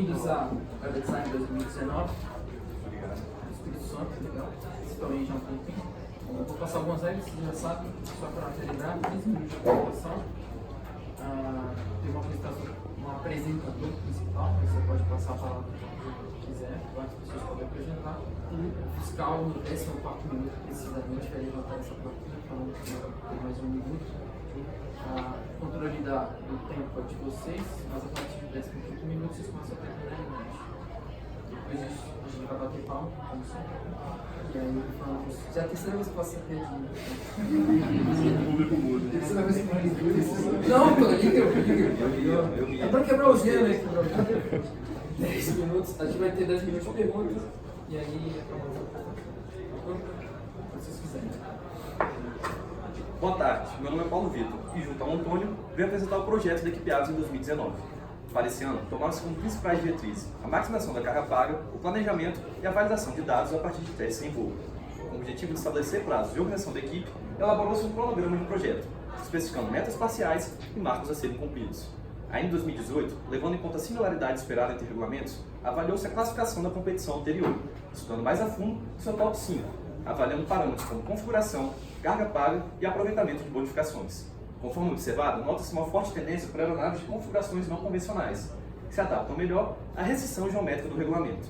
Bem-vindos a Web Design 2019. Obrigado. Espírito Santo, legal. Esse também já é um tempinho. Eu vou passar algumas regras, vocês já sabem, só para relembrar, 15 minutos de apresentação. Tem uma apresentação, um apresentador principal, aí você pode passar a palavra para quem quiser, várias pessoas podem apresentar. O fiscal no 14º minuto, precisamente, vai levantar essa plaquinha, falando que tem mais um minuto. O controle do tempo é de vocês, mas a partir de 15 minutos vocês começam a terminar em mente. Depois a gente vai bater palma, como sempre. E aí vamos. Já é a terceira vez que eu faço essa piadinha. O público muda. Terceira vez que eu faço. Não, pô, liga. É pra quebrar o gelo, né? 10 minutos, a gente vai ter 10 minutos de perguntas. E aí acabamos. Se vocês quiserem. Boa tarde, meu nome é Paulo Vitor e, junto ao Antônio, venho apresentar o projeto da Equipeados em 2019. Para esse ano, tomaram-se como principais diretrizes a maximização da carga paga, o planejamento e a validação de dados a partir de testes em voo. Com o objetivo de estabelecer prazos de organização da equipe, elaborou-se um cronograma de projeto, especificando metas parciais e marcos a serem cumpridos. Ainda em 2018, levando em conta a similaridade esperada entre regulamentos, avaliou-se a classificação da competição anterior, estudando mais a fundo o seu top 5, avaliando parâmetros como configuração, carga paga e aproveitamento de bonificações. Conforme observado, nota-se uma forte tendência para aeronaves de configurações não convencionais, que se adaptam melhor à restrição geométrica do regulamento.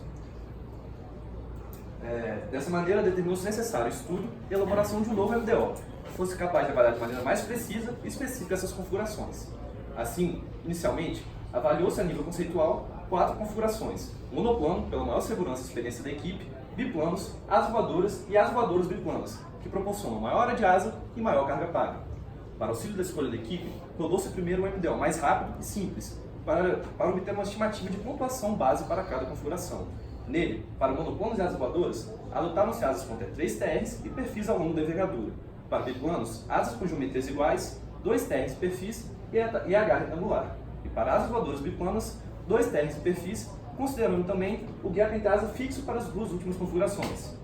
Dessa maneira, determinou-se necessário estudo e elaboração de um novo MDO, que fosse capaz de avaliar de maneira mais precisa e específica essas configurações. Assim, inicialmente, avaliou-se a nível conceitual 4 configurações: monoplano, pela maior segurança e experiência da equipe, biplanos, asas voadoras e asas voadoras biplanas, que proporcionam maior área de asa e maior carga paga. Para auxílio da escolha da equipe, rodou-se primeiro um MDO mais rápido e simples, para obter uma estimativa de pontuação base para cada configuração. Nele, para monoplanos e asas voadoras, adotaram-se asas com até 3 TRs e perfis ao longo da envergadura. Para biplanos, asas com geometrias iguais, 2 TRs e perfis e H retangular. E para asas voadoras biplanas, 2 TRs e perfis, considerando também o gap entre asa fixo para as 2 últimas configurações.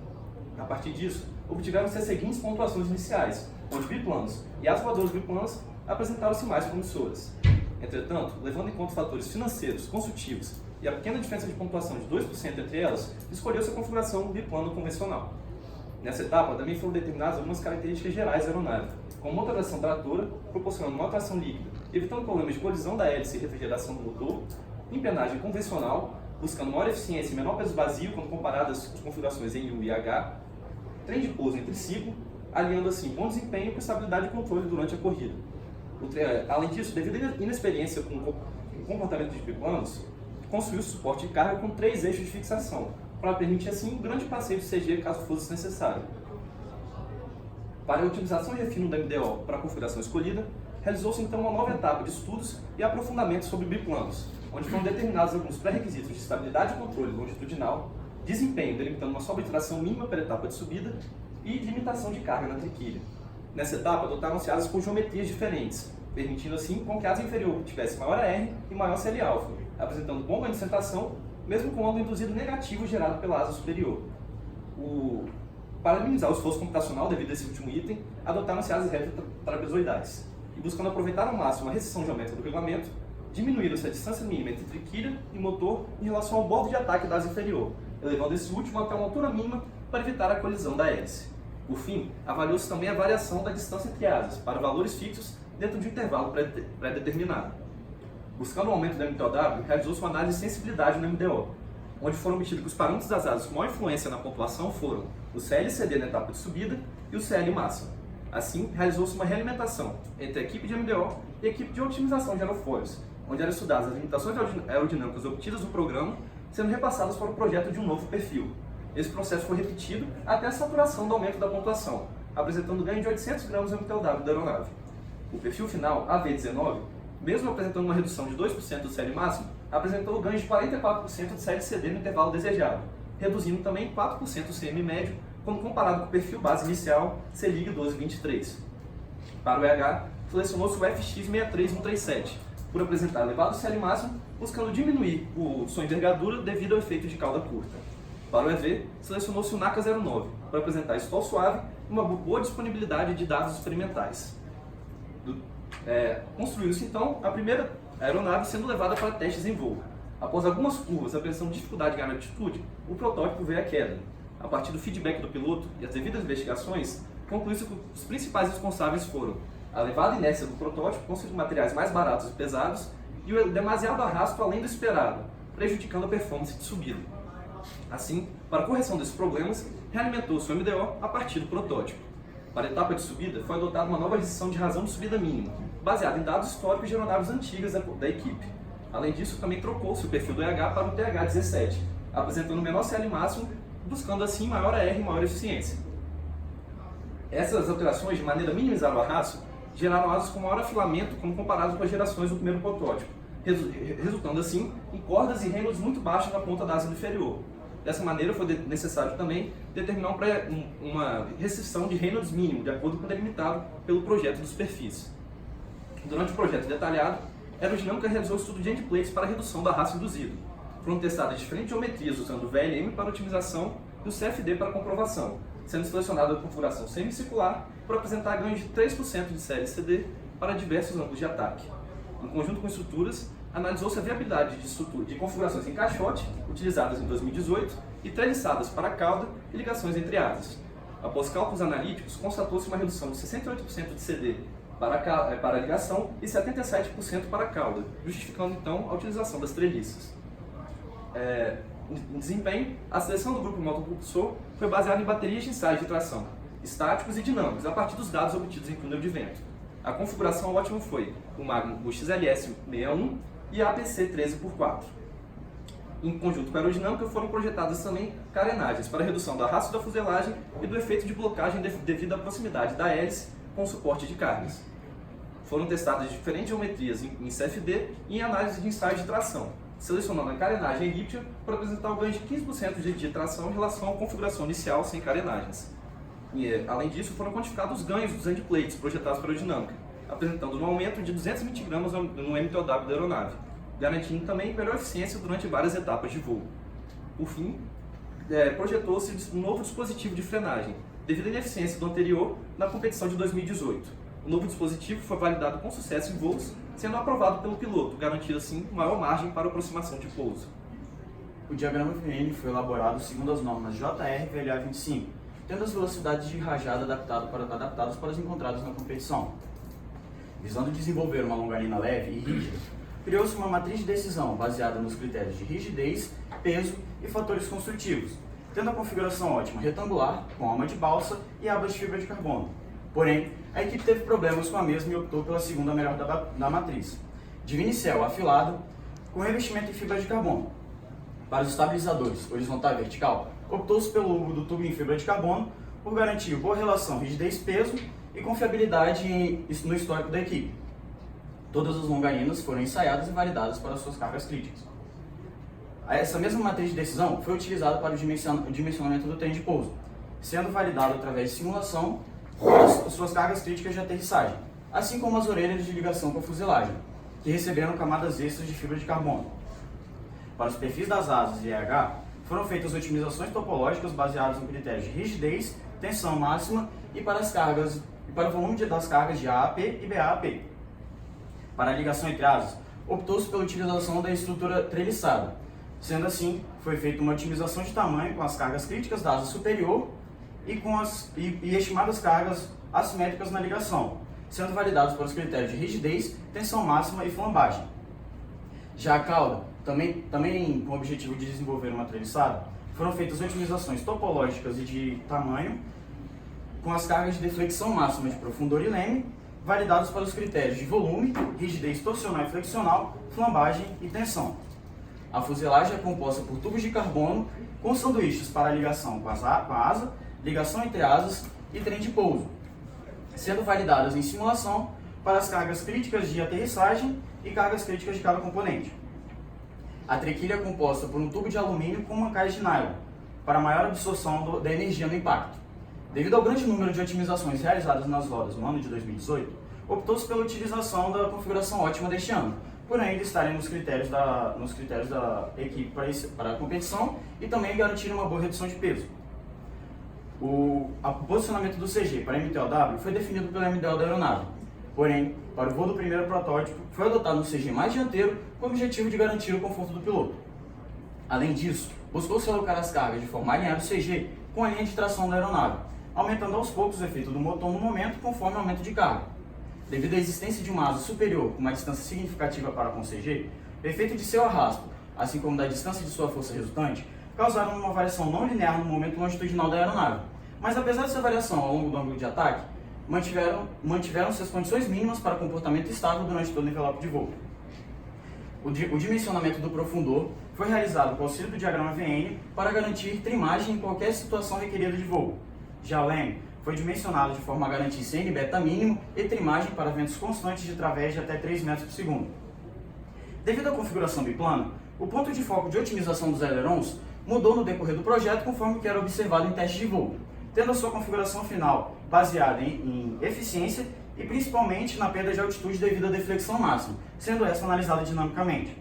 A partir disso, obtiveram-se as seguintes pontuações iniciais, onde biplanos e asas voadoras biplanas apresentaram-se mais promissoras. Entretanto, levando em conta fatores financeiros, consultivos e a pequena diferença de pontuação de 2% entre elas, escolheu-se a configuração biplano convencional. Nessa etapa, também foram determinadas algumas características gerais da aeronave, como motorização tratora, proporcionando uma tração líquida, evitando problemas de colisão da hélice e refrigeração do motor, empenagem convencional, buscando maior eficiência e menor peso vazio quando comparadas com as configurações em U e H, trem de pouso em triciclo, alinhando assim bom desempenho com estabilidade e controle durante a corrida. Além disso, devido à inexperiência com o comportamento de biplanos, construiu-se suporte de carga com 3 eixos de fixação, para permitir assim um grande passeio de CG caso fosse necessário. Para a otimização e refino da MDO para a configuração escolhida, realizou-se então uma nova etapa de estudos e aprofundamentos sobre biplanos, onde foram determinados alguns pré-requisitos de estabilidade e controle longitudinal, desempenho delimitando uma sobretração mínima pela etapa de subida e limitação de carga na triquilha. Nessa etapa, adotaram-se asas com geometrias diferentes, permitindo assim com que a asa inferior tivesse maior AR e maior CL-alfa, apresentando bom ganho de sustentação, mesmo com ângulo induzido negativo gerado pela asa superior. Para minimizar o esforço computacional devido a esse último item, adotaram-se asas retrotrapezoidais. E buscando aproveitar ao máximo a restrição geométrica do regulamento, diminuíram-se a distância mínima entre triquilha e motor em relação ao bordo de ataque da asa inferior, elevando esse último até uma altura mínima para evitar a colisão da hélice. Por fim, avaliou-se também a variação da distância entre asas para valores fixos dentro de um intervalo pré-determinado. Buscando o aumento da MTOW, realizou-se uma análise de sensibilidade no MDO, onde foram obtidos que os parâmetros das asas com maior influência na pontuação foram o CL/CD na etapa de subida e o CL máximo. Assim, realizou-se uma realimentação entre a equipe de MDO e a equipe de otimização de aerofólios, onde eram estudadas as limitações aerodinâmicas obtidas no programa, sendo repassadas para o projeto de um novo perfil. Esse processo foi repetido até a saturação do aumento da pontuação, apresentando ganho de 800 gramas no MTOW da aeronave. O perfil final, AV19, mesmo apresentando uma redução de 2% do CL máximo, apresentou ganho de 44% de CL/CD no intervalo desejado, reduzindo também 4% o CM médio, quando comparado com o perfil base inicial CLIG 1223. Para o EH, selecionou-se o FX63137, por apresentar elevado CL máximo, buscando diminuir sua envergadura devido ao efeito de cauda curta. Para o EV, selecionou-se o NACA 09, para apresentar stall suave e uma boa disponibilidade de dados experimentais. Construiu-se então a primeira aeronave sendo levada para testes em voo. Após algumas curvas apresentando dificuldade em ganhar altitude, o protótipo veio à queda. A partir do feedback do piloto e as devidas investigações, concluiu-se que os principais responsáveis foram a elevada inércia do protótipo, consistindo de materiais mais baratos e pesados, e o demasiado arrasto além do esperado, prejudicando a performance de subida. Assim, para a correção desses problemas, realimentou-se o MDO a partir do protótipo. Para a etapa de subida, foi adotada uma nova restrição de razão de subida mínima, baseada em dados históricos de aeronaves antigas da equipe. Além disso, também trocou-se o perfil do EH para o TH17, apresentando o menor CL máximo, buscando assim maior AR e maior eficiência. Essas alterações, de maneira a minimizar o arrasto, geraram asas com maior afilamento como comparado com as gerações do primeiro protótipo, resultando assim em cordas e Reynolds muito baixas na ponta da asa inferior. Dessa maneira, foi necessário também determinar uma restrição de Reynolds mínimo, de acordo com o delimitado pelo projeto dos perfis. Durante o projeto detalhado, a aerodinâmica realizou o estudo de endplates para a redução do arrasto induzido. Foram testadas diferentes geometrias usando o VLM para otimização e o CFD para comprovação, sendo selecionada a configuração semicircular por apresentar ganhos de 3% de CLCD para diversos ângulos de ataque. Em conjunto com estruturas, analisou-se a viabilidade de configurações em caixote, utilizadas em 2018, e treliçadas para cauda e ligações entre asas. Após cálculos analíticos, constatou-se uma redução de 68% de CD para a ligação e 77% para a cauda, justificando então a utilização das treliças. Em desempenho, a seleção do grupo motopropulsor foi baseada em baterias de ensaios de tração, estáticos e dinâmicos, a partir dos dados obtidos em túnel de vento. A configuração ótima foi o Magnum XLS 61 e a APC 13x4. Em conjunto com a aerodinâmica, foram projetadas também carenagens para redução do arrasto da fuselagem e do efeito de blocagem devido à proximidade da hélice com o suporte de cargas. Foram testadas diferentes geometrias em CFD e em análise de ensaios de tração, selecionando a carenagem elíptica para apresentar o ganho de 15% de tração em relação à configuração inicial sem carenagens. Além disso, foram quantificados os ganhos dos endplates projetados para a aerodinâmica, apresentando um aumento de 220 gramas no MTOW da aeronave, garantindo também melhor eficiência durante várias etapas de voo. Por fim, projetou-se um novo dispositivo de frenagem, devido à ineficiência do anterior na competição de 2018. O novo dispositivo foi validado com sucesso em voos, sendo aprovado pelo piloto, garantindo assim maior margem para aproximação de pouso. O diagrama VN foi elaborado segundo as normas JR VLA 25, tendo as velocidades de rajada adaptadas para as encontradas na competição. Visando desenvolver uma longarina leve e rígida, criou-se uma matriz de decisão baseada nos critérios de rigidez, peso e fatores construtivos, tendo a configuração ótima retangular, com alma de balsa e abas de fibra de carbono. Porém, a equipe teve problemas com a mesma e optou pela segunda melhor da matriz. Divinicel afilado, com revestimento em fibra de carbono. Para os estabilizadores horizontal e vertical, optou-se pelo logo do tubo em fibra de carbono, por garantir boa relação rigidez-peso e confiabilidade no histórico da equipe. Todas as longarinas foram ensaiadas e validadas para suas cargas críticas. Essa mesma matriz de decisão foi utilizada para o dimensionamento do trem de pouso, sendo validado através de simulação para suas cargas críticas de aterrissagem, assim como as orelhas de ligação com a fuselagem, que receberam camadas extras de fibra de carbono. Para os perfis das asas e EH, foram feitas otimizações topológicas baseadas em critérios de rigidez, tensão máxima e para o volume das cargas de AAP e BAP. Para a ligação entre asas, optou-se pela utilização da estrutura treliçada. Sendo assim, foi feita uma otimização de tamanho com as cargas críticas da asa superior e estimadas cargas assimétricas na ligação, sendo validados para os critérios de rigidez, tensão máxima e flambagem. Já a cauda, também com o objetivo de desenvolver uma treliçada, foram feitas otimizações topológicas e de tamanho com as cargas de deflexão máxima de profundor e leme, validados para os critérios de volume, rigidez torsional e flexional, flambagem e tensão. A fuselagem é composta por tubos de carbono com sanduíches para ligação com a asa, ligação entre asas e trem de pouso, sendo validadas em simulação para as cargas críticas de aterrissagem e cargas críticas de cada componente. A trequilha é composta por um tubo de alumínio com uma caixa de nylon, para maior absorção da energia no impacto. Devido ao grande número de otimizações realizadas nas rodas no ano de 2018, optou-se pela utilização da configuração ótima deste ano, por ainda estarem nos critérios da equipe para a competição e também garantir uma boa redução de peso. O posicionamento do CG para MTOW foi definido pelo MDO da aeronave. Porém, para o voo do primeiro protótipo, foi adotado um CG mais dianteiro com o objetivo de garantir o conforto do piloto. Além disso, buscou-se alocar as cargas de forma a alinhar o CG com a linha de tração da aeronave, aumentando aos poucos o efeito do motor no momento conforme o aumento de carga. Devido à existência de uma asa superior com uma distância significativa para com o CG, o efeito de seu arrasto, assim como da distância de sua força resultante, causaram uma variação não linear no momento longitudinal da aeronave. Mas apesar dessa variação ao longo do ângulo de ataque, mantiveram-se as condições mínimas para comportamento estável durante todo o envelope de voo. O dimensionamento do profundor foi realizado com o auxílio do diagrama VN para garantir trimagem em qualquer situação requerida de voo. Já o LEM foi dimensionado de forma a garantir CN beta mínimo e trimagem para ventos constantes de través de até 3 metros por segundo. Devido à configuração biplana, o ponto de foco de otimização dos ailerons mudou no decorrer do projeto conforme que era observado em testes de voo, tendo a sua configuração final baseada em eficiência e principalmente na perda de altitude devido à deflexão máxima, sendo essa analisada dinamicamente.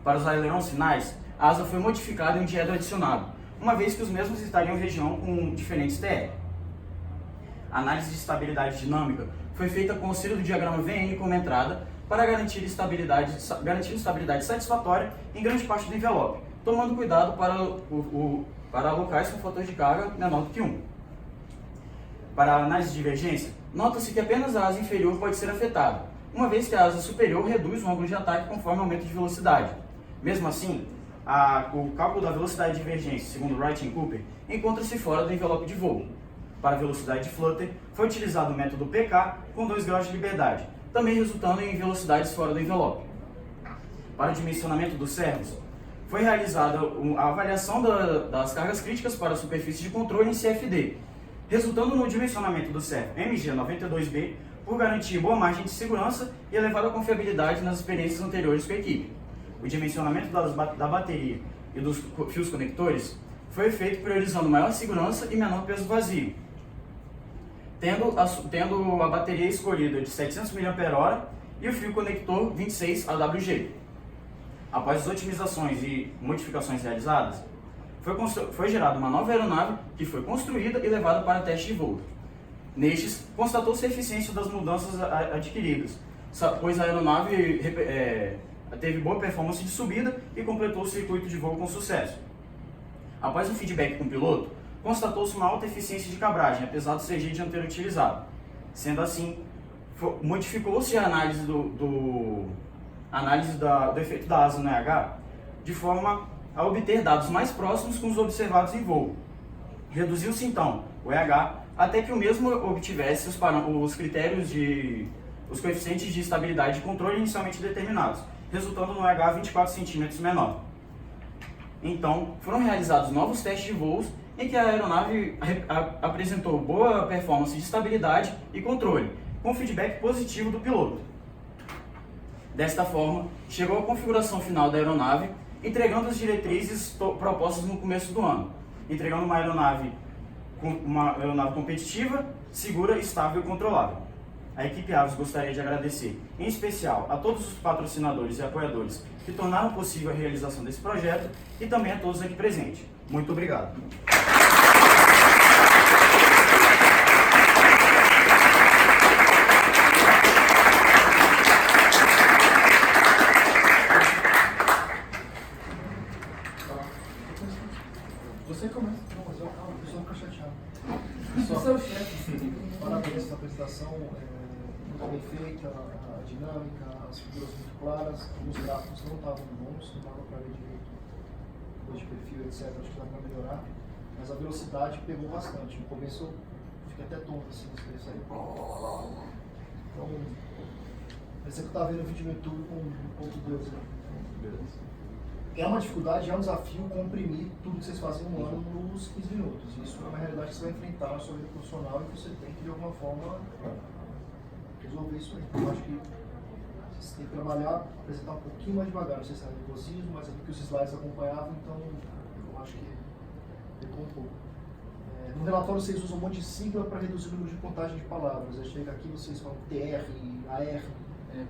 Para os ailerons finais, a asa foi modificada e um diedro adicionado, uma vez que os mesmos estariam em região com diferentes TR. A análise de estabilidade dinâmica foi feita com o auxílio do diagrama VN como entrada para garantir estabilidade satisfatória em grande parte do envelope, tomando cuidado para locais com fator de carga menor do que 1. Para a análise de divergência, nota-se que apenas a asa inferior pode ser afetada, uma vez que a asa superior reduz o ângulo de ataque conforme o aumento de velocidade. Mesmo assim, o cálculo da velocidade de divergência, segundo Wright e Cooper, encontra-se fora do envelope de voo. Para a velocidade de flutter, foi utilizado o método PK com 2 graus de liberdade, também resultando em velocidades fora do envelope. Para o dimensionamento dos servos, foi realizada a avaliação das cargas críticas para a superfície de controle em CFD, resultando no dimensionamento do servo MG92B por garantir boa margem de segurança e elevada confiabilidade nas experiências anteriores com a equipe. O dimensionamento da bateria e dos fios conectores foi feito priorizando maior segurança e menor peso vazio, tendo a bateria escolhida de 700 mAh e o fio conector 26 AWG. Após as otimizações e modificações realizadas, foi gerada uma nova aeronave que foi construída e levada para teste de voo. Nestes, constatou-se a eficiência das mudanças adquiridas, pois a aeronave teve boa performance de subida e completou o circuito de voo com sucesso. Após um feedback com o piloto, constatou-se uma alta eficiência de cabragem, apesar do CG dianteiro utilizado. Sendo assim, modificou-se a análise do efeito da asa no EH, de forma a obter dados mais próximos com os observados em voo. Reduziu-se então o EH até que o mesmo obtivesse os coeficientes de estabilidade e controle inicialmente determinados, resultando no EH 24 cm menor. Então, foram realizados novos testes de voos em que a aeronave apresentou boa performance de estabilidade e controle, com feedback positivo do piloto. Desta forma, chegou a configuração final da aeronave, entregando as diretrizes propostas no começo do ano, entregando uma aeronave competitiva, segura, estável e controlável. A equipe Aves gostaria de agradecer, em especial, a todos os patrocinadores e apoiadores que tornaram possível a realização desse projeto e também a todos aqui presentes. Muito obrigado. Você começa. Não, mas eu só ficar chateado. Você é o chefe. Parabéns pela apresentação, muito bem feita, a dinâmica, as figuras muito claras, alguns gráficos não estavam bons, não dava para ver direito coisa de perfil, etc. Acho que dá para melhorar, mas a velocidade pegou bastante. No começo eu fiquei até tonto assim, não sei sair. Então, parecia que eu estava vendo o vídeo no YouTube com 1.2. É uma dificuldade, é um desafio comprimir tudo que vocês fazem no ano nos 15 minutos. Isso é uma realidade que você vai enfrentar na sua vida profissional e você tem que, de alguma forma, resolver isso aí. Então, eu acho que você tem que trabalhar, apresentar um pouquinho mais devagar. Não sei se é nervosismo, mas é porque os slides acompanhavam, então eu acho que pecou um pouco. No relatório vocês usam um monte de sigla para reduzir o número de contagem de palavras. Aí chega aqui vocês falam TR, AR,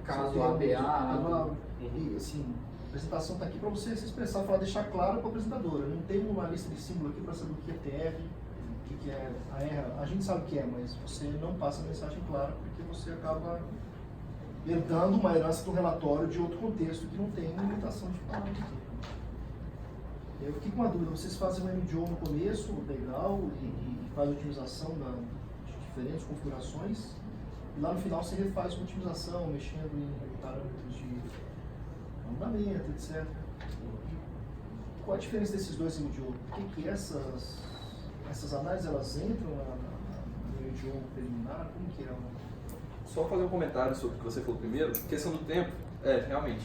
Caso ABA, e assim... A apresentação está aqui para você se expressar, falar, deixar claro para a apresentadora. Não tem uma lista de símbolo aqui para saber o que é TR, que é a erra, a gente sabe o que é, mas você não passa a mensagem clara porque você acaba herdando uma herança do relatório de outro contexto que não tem limitação de parâmetro. Eu fiquei com uma dúvida, vocês fazem um MDO no começo, legal, e faz a otimização de diferentes configurações, e lá no final você refaz uma otimização, mexendo em parâmetros de andamento, etc. Qual a diferença desses dois MDO? Por que essas análises elas entram no MDO preliminar? Como que é? Só fazer um comentário sobre o que você falou primeiro. Questão do tempo, realmente,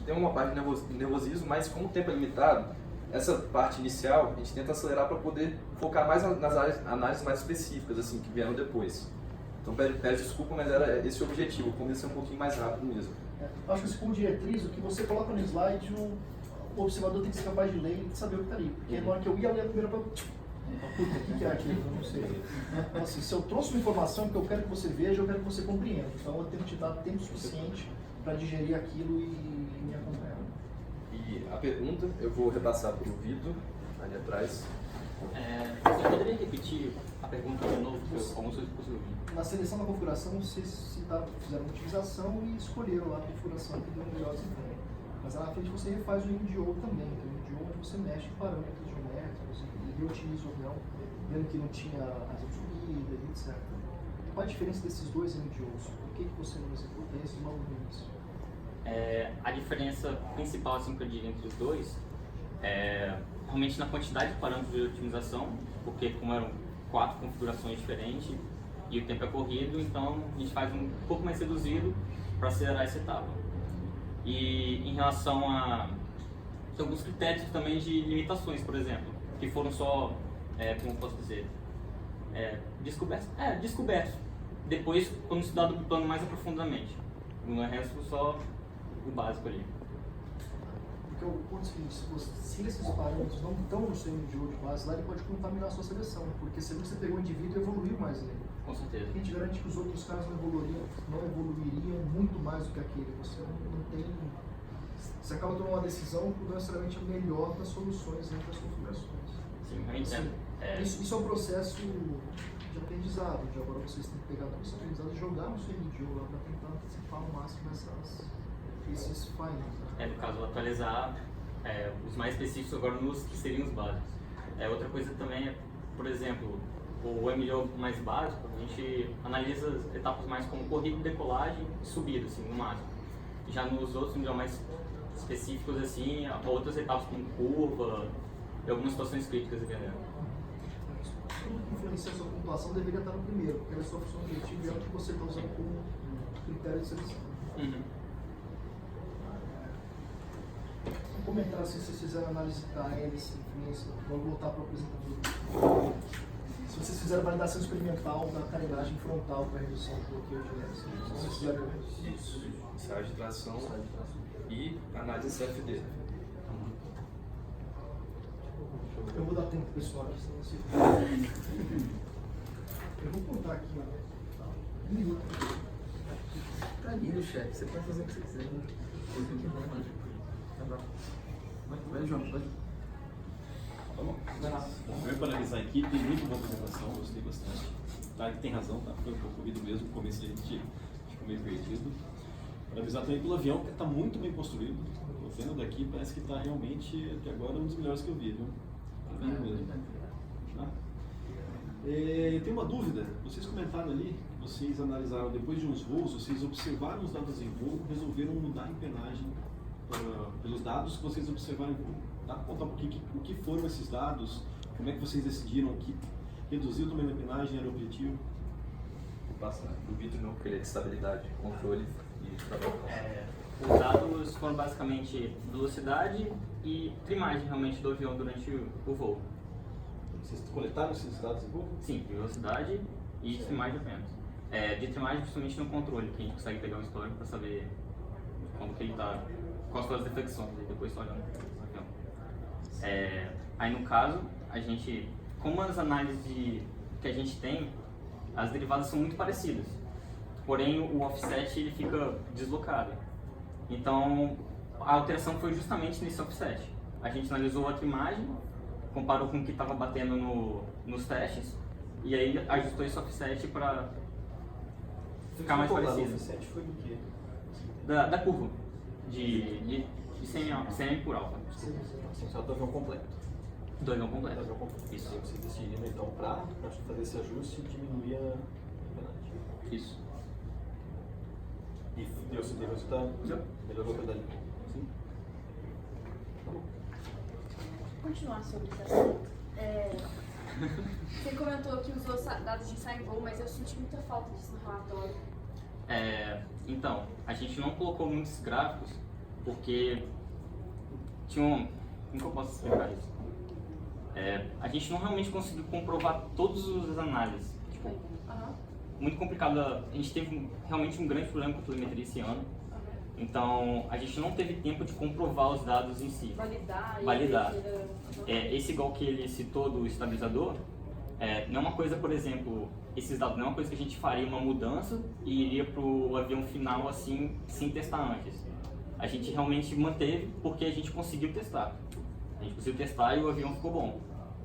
tem uma parte de nervosismo, mas como o tempo é limitado, essa parte inicial a gente tenta acelerar para poder focar mais nas análises mais específicas, assim, que vieram depois. Então pede desculpa, mas era esse o objetivo, começar um pouquinho mais rápido mesmo. Eu acho que esse como diretriz, o que você coloca no slide, o observador tem que ser capaz de ler e de saber o que está ali. Porque na hora que eu ia ler a primeira para... Puta, o que é aquilo? Eu não sei. Então, assim, se eu trouxe uma informação que eu quero que você veja, eu quero que você compreenda. Então eu tenho que te dar tempo suficiente para digerir aquilo e me acompanhar. E a pergunta eu vou repassar para o Vitor, ali atrás. Você poderia repetir a pergunta de novo, como se fosse ouvir? Na seleção da configuração, vocês fizeram uma utilização e escolheram lá a configuração que deu o melhor desempenho. Mas lá na frente você refaz o MDO também, que é o MDO onde você mexe em parâmetros geométricos e reutiliza ou não, vendo que não tinha razão de subida, etc. Qual a diferença desses dois MDOs? Por que você não executa esse logo no início? A diferença principal, assim, que eu diria entre os dois é realmente na quantidade de parâmetros de otimização, porque como eram 4 configurações diferentes e o tempo é corrido, então a gente faz um pouco mais reduzido para acelerar essa etapa. E em relação a alguns critérios também de limitações, por exemplo, que foram só, como posso dizer, descobertos. Depois, quando estudado o plano mais aprofundadamente. No resto, só o básico ali. Porque o ponto seguinte, se esses parâmetros não estão no seu MDO de base lá, ele pode contaminar a sua seleção, porque se você pegou um indivíduo e evoluiu mais nele. Com certeza. Quem te garante que os outros caras não evoluiriam muito mais do que aquele? Você não tem... Você acaba tomando uma decisão que não necessariamente é a melhor das soluções entre as configurações. Sim, eu entendo. Isso é um processo de aprendizado, de agora vocês têm que pegar todo esse aprendizado e jogar no seu MDO lá para tentar antecipar ao máximo esses findings. No caso, atualizar os mais específicos agora nos que seriam os básicos. Outra coisa também é, por exemplo, o MDO mais básico, a gente analisa as etapas mais como corrida, decolagem e subida, assim, no máximo. Já nos outros MDO mais específicos, assim, outras etapas como curva e algumas situações críticas, entendeu? Tudo que influencia a sua pontuação deveria estar no primeiro, porque é a sua função objetiva e é o que você está usando como critério de seleção. Um comentário assim, se vocês fizerem análise da hélice, influência, vamos voltar para o apresentador. Se vocês fizeram validação experimental da carenagem frontal para redução do bloqueio de hélice, vocês fizeram Isso. Ensaio de tração e análise CFD. Eu vou dar tempo pro pessoal aqui, senão você... Eu vou contar aqui, ó. 1 minuto. Tá lindo, chefe. Você pode fazer o que você quiser. Eu tenho que ver, tá bom. Vai, João, pode. Tá bom. Primeiro, para analisar aqui, tem muito boa apresentação, gostei bastante. Tá, tem razão, tá? Foi um pouco corrido mesmo, no começo a gente ficou meio perdido. Para avisar também pelo avião, que está muito bem construído. Tô vendo daqui, parece que está realmente, até agora, um dos melhores que eu vi, viu? Lindo mesmo. Tá? Tem uma dúvida, vocês comentaram ali, vocês analisaram depois de uns voos, vocês observaram os dados em voo, resolveram mudar a empenagem pelos dados que vocês observaram em voo. Dá para contar um pouquinho o que foram esses dados, como é que vocês decidiram que reduzir o tamanho da empenagem era o objetivo? Vou passar o Vitor não, porque ele é de estabilidade, controle e trabalho. Os dados foram basicamente velocidade e trimagem realmente do avião durante o voo. Vocês coletaram esses dados em voo? Sim, velocidade e trimagem apenas. De trimagem, principalmente no controle, que a gente consegue pegar um histórico para saber como que ele está, quais foram as deflexões, e depois só olhando o avião. Aí no caso, a gente, como as análises que a gente tem, as derivadas são muito parecidas, porém o offset ele fica deslocado. Então a alteração foi justamente nesse offset. A gente analisou a trimagem, comparou com o que estava batendo nos testes e aí ajustou esse offset para ficar mais Calcular parecido. o offset foi do quê? Da curva, de semi por alfa. Só do avião completo. Do avião completo. Do avião completo. Isso. Aí você decidiu então para fazer esse ajuste e diminuir a penalidade. Isso. E deu resultado? Deu. Melhorou a qualidade. Sim. Tá bom. Continuar sobre esse assunto. Você comentou que usou dados de ensaio em voo, mas eu senti muita falta disso no relatório. Então, a gente não colocou muitos gráficos porque tinha um... Como que eu posso explicar isso? A gente não realmente conseguiu comprovar todas as análises. Tipo, Aham. muito complicado. A gente teve realmente um grande problema com a telemetria esse ano. Então, a gente não teve tempo de comprovar os dados em si. Validar. Esse igual que ele citou do estabilizador, não é uma coisa, por exemplo, esses dados não é uma coisa que a gente faria uma mudança e iria para o avião final assim, sem testar antes. A gente realmente manteve porque a gente conseguiu testar. A gente conseguiu testar e o avião ficou bom.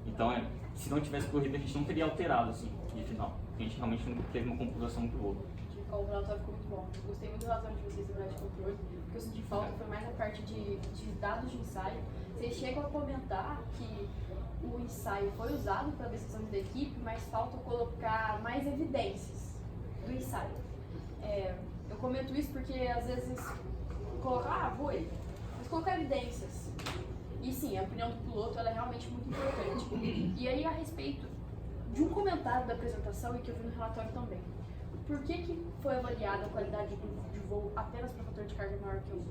Então, se não tivesse corrido, a gente não teria alterado assim, de final. A gente realmente não teve uma comprovação muito boa. O relatório ficou muito bom. Eu gostei muito do relatório de vocês sobre a de controle. O que eu senti falta foi mais a parte de dados de ensaio. Vocês chegam a comentar que o ensaio foi usado para decisões da equipe, mas falta colocar mais evidências do ensaio. Eu comento isso porque às vezes colocar, voei, mas colocar evidências. E sim, a opinião do piloto ela é realmente muito importante. E aí, a respeito de um comentário da apresentação e que eu vi no relatório também. Por que foi avaliada a qualidade de voo apenas para fator de carga maior que 1?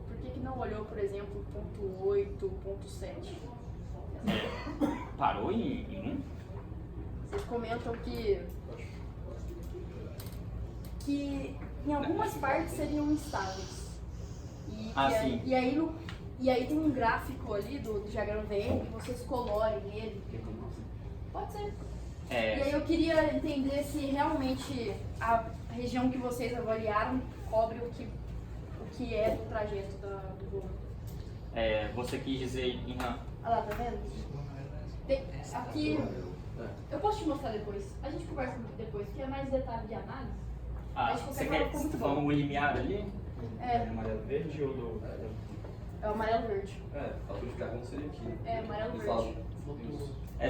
Por que não olhou, por exemplo, ponto 8, ponto 7? Parou em 1? Vocês comentam que em algumas partes seriam instáveis. Sim. E aí tem um gráfico ali do diagrama VM que vocês colorem ele. Pode ser. E aí eu queria entender se realmente a região que vocês avaliaram cobre o que é do trajeto do voo. Você quis dizer em... Olha lá, tá vendo? Aqui, eu posso te mostrar depois. A gente conversa depois, porque é mais detalhe de análise. Acho que Você qualquer quer coisa muito falar bom. um limiar ali? Amarelo verde ou do... É o amarelo verde. Fator de carga não seria aqui. É amarelo E verde. fala-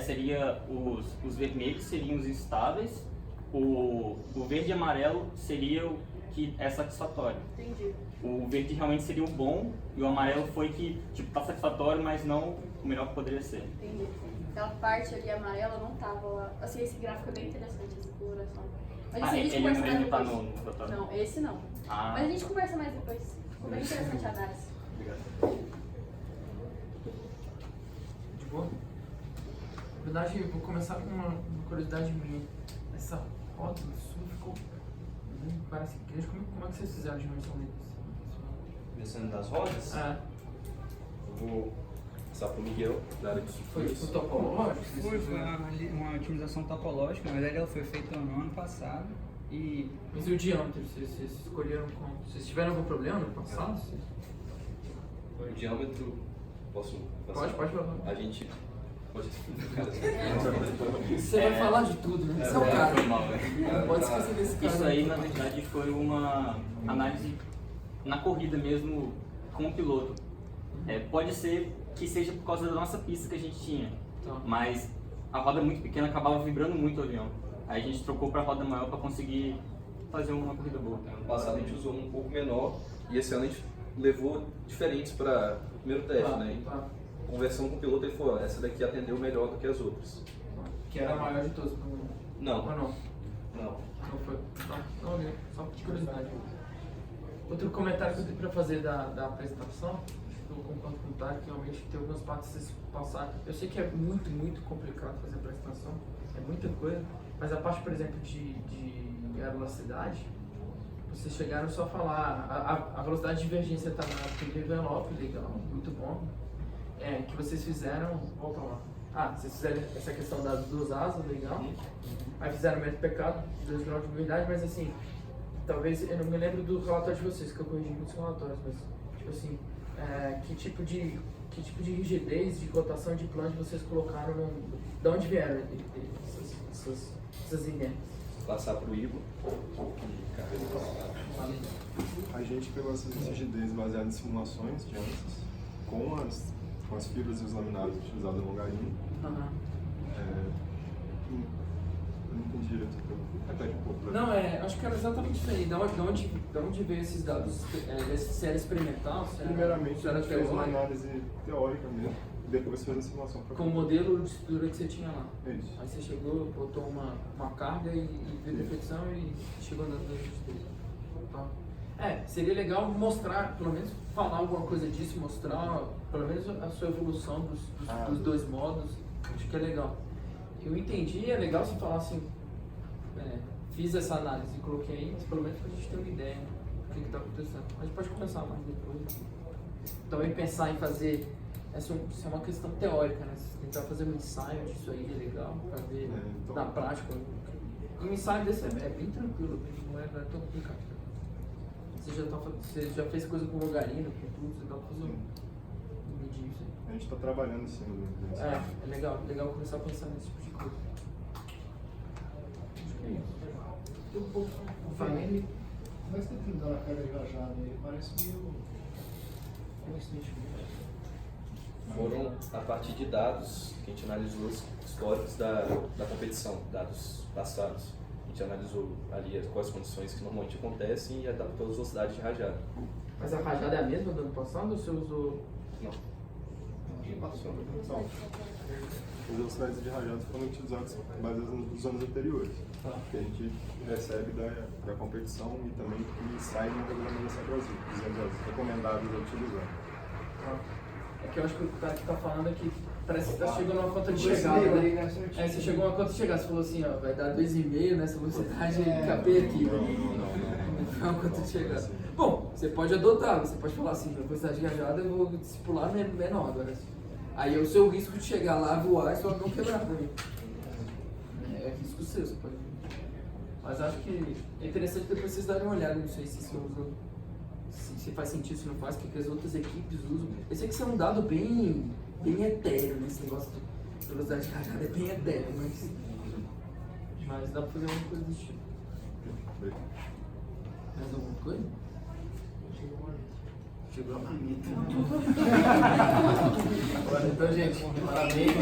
Seria os vermelhos seriam os instáveis, o verde e amarelo seria o que é satisfatório. Entendi. O verde realmente seria o bom e o amarelo foi que tipo tá satisfatório, mas não o melhor que poderia ser. Entendi. Aquela parte ali amarela não tava lá. Assim, esse gráfico é bem interessante, essa coloração. Mas assim, a gente ele conversa mais não tá depois. no relatório? Não, esse não. Mas a gente conversa mais depois. Ficou bem interessante a análise. Obrigado. De boa? Na verdade, eu vou começar com uma curiosidade minha. Essa roda do sul ficou... Parece grande. Como é que vocês fizeram a dimensão deles? Pensando das rodas, É. eu vou passar pro Miguel, da área de Foi tipo topológico? Foi uma otimização topológica, na verdade ela foi feita no ano passado e... Mas e o diâmetro? Vocês escolheram como? Vocês tiveram algum problema no passado? O diâmetro, posso passar? Pode falar. A gente pode explicar. Você vai falar de tudo, né? Esse é o cara. Não pode Tá. esquecer desse cara. Isso aí, na verdade, foi uma análise na corrida mesmo com o piloto. Pode ser que seja por causa da nossa pista que a gente tinha, Tá. mas a roda muito pequena acabava vibrando muito o avião. Aí a gente trocou para a roda maior para conseguir fazer uma corrida boa. Ano passado a gente usou um pouco menor e esse ano a gente levou diferentes para o primeiro teste, né? Tá. Conversando com o piloto, ele falou: "Ó, essa daqui atendeu melhor do que as outras." Que era a maior de todos, ou Não, não? não. Não foi. Tá. Não, olhei. Só por curiosidade. Outro comentário que eu tenho para fazer da apresentação, eu concordo com o Tarek, que realmente tem algumas partes que vocês passaram. Eu sei que é muito, muito complicado fazer a apresentação, é muita coisa, mas a parte, por exemplo, de velocidade, vocês chegaram só a falar, a velocidade de divergência está no envelope, legal, muito bom. Que vocês fizeram, volta lá. Vocês fizeram essa questão das duas asas, legal. Aí fizeram metro pecado, 2 graus de mobilidade, mas assim, talvez, eu não me lembro do relatório de vocês, que eu corrigi muitos relatórios, mas, tipo assim, que tipo de rigidez, de rotação de plano vocês colocaram, de onde vieram essas ideias. Passar para o Ivo. A gente pegou essas rigidez baseadas em simulações de antes, com as fibras e os laminados utilizados no longarino. Aham. Eu não entendi direito. Repete um pouco. Não, acho que era exatamente isso aí. Da onde veio esses dados? Se era experimental? Primeiramente, se a era gente fez uma teórico? análise teórica mesmo, depois fez a simulação para Com o modelo de estrutura que você tinha lá. É isso. Aí você chegou, botou uma carga e viu a defecção e chegou na justeza. Tá. Seria legal mostrar, pelo menos falar alguma coisa disso, mostrar pelo menos a sua evolução dos dois modos. Acho que é legal. Eu entendi, é legal você falar assim, fiz essa análise e coloquei aí, mas pelo menos pra gente ter uma ideia do que está acontecendo. A gente pode conversar mais depois. Também pensar em fazer, isso é uma questão teórica, né? Tentar fazer um ensaio disso aí é legal, para ver então, na prática. E um ensaio desse é bem tranquilo, não é tão complicado. Você já fez coisa com logarino, com tudo, você dá pra fazer medir isso aí. a gente está trabalhando em cima do É legal começar a pensar nesse tipo de coisa. Acho que é isso. Tem um pouco o Flamengo. Mas tá tentando a carga de rajada aí, parece meio coincidente com isso. Foram a partir de dados que a gente analisou os históricos da competição, dados passados. A gente analisou ali quais condições que normalmente acontecem e adaptou as velocidades de rajada. Mas a rajada é a mesma do ano passado ou você usou? Não. As velocidades de rajada foram utilizadas baseadas nos anos anteriores, que a gente recebe da competição e também que sai no regulamento da Brasil, dizendo as recomendadas a utilizar. É que eu acho que o cara que tá falando é que parece que tá chegando uma conta de chegada, né? Você chegou a uma conta de chegada, você falou assim, ó, vai dar 2,5 nessa velocidade e capei aqui. Não é uma conta de chegada. Bom, você pode adotar, você pode falar assim, na velocidade de rajada eu vou discipular menor agora. Aí é o seu risco de chegar lá, voar e só não quebrar também. É risco seu, você pode. Mas acho que é interessante depois vocês darem uma olhada, não sei se usam. Se faz sentido, se não faz, o que as outras equipes usam. Eu sei que isso é um dado bem etéreo, né? Esse negócio de velocidade de rajada é bem etéreo, mas dá pra fazer alguma coisa desse tipo. Mais alguma coisa? Chegou a marmita. Então, gente, parabéns.